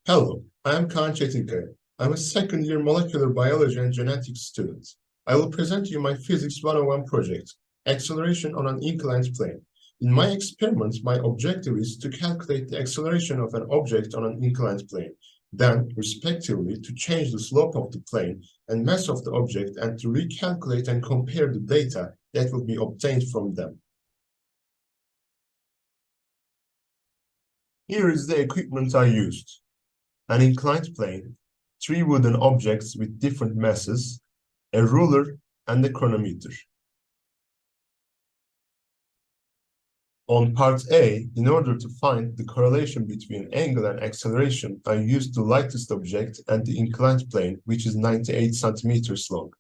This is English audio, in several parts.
Hello, I am Kaan Çetinkaya. I'm a second-year molecular biology and genetics student. I will present you my Physics 101 project, Acceleration on an Inclined Plane. In my experiment, my objective is to calculate the acceleration of an object on an inclined plane, then, respectively, to change the slope of the plane and mass of the object and to recalculate and compare the data that will be obtained from them. Here is the equipment I used. An inclined plane, 3 wooden objects with different masses, a ruler, and a chronometer. On part A, in order to find the correlation between angle and acceleration, I used the lightest object and the inclined plane, which is 98 centimeters long.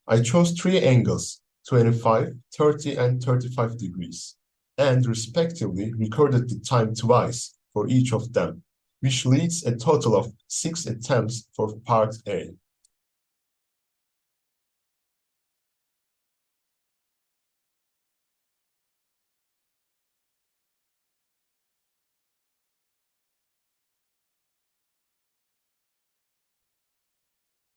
I chose 3 angles, 25, 30, and 35 degrees, and respectively recorded the time twice for each of them, which leads a total of 6 attempts for part A.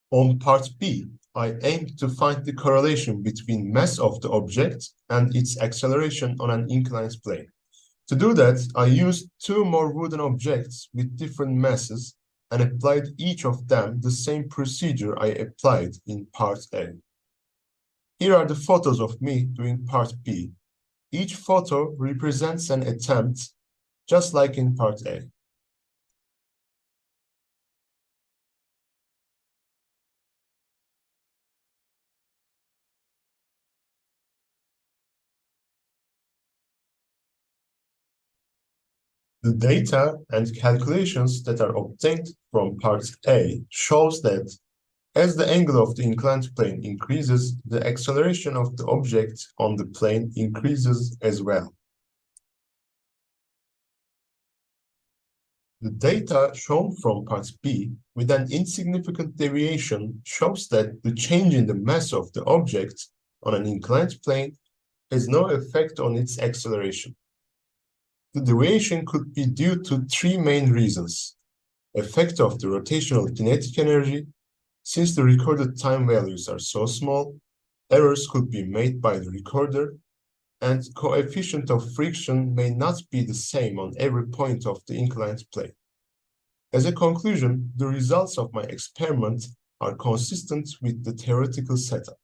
On part B, I aimed to find the correlation between mass of the object and its acceleration on an inclined plane. To do that, I used 2 more wooden objects with different masses and applied each of them the same procedure I applied in part A. Here are the photos of me doing part B. Each photo represents an attempt, just like in part A. The data and calculations that are obtained from part A shows that as the angle of the inclined plane increases, the acceleration of the object on the plane increases as well. The data shown from part B with an insignificant deviation shows that the change in the mass of the object on an inclined plane has no effect on its acceleration. The deviation could be due to 3 main reasons: effect of the rotational kinetic energy. Since the recorded time values are so small, errors could be made by the recorder, and coefficient of friction may not be the same on every point of the inclined plane. As a conclusion, the results of my experiment are consistent with the theoretical setup.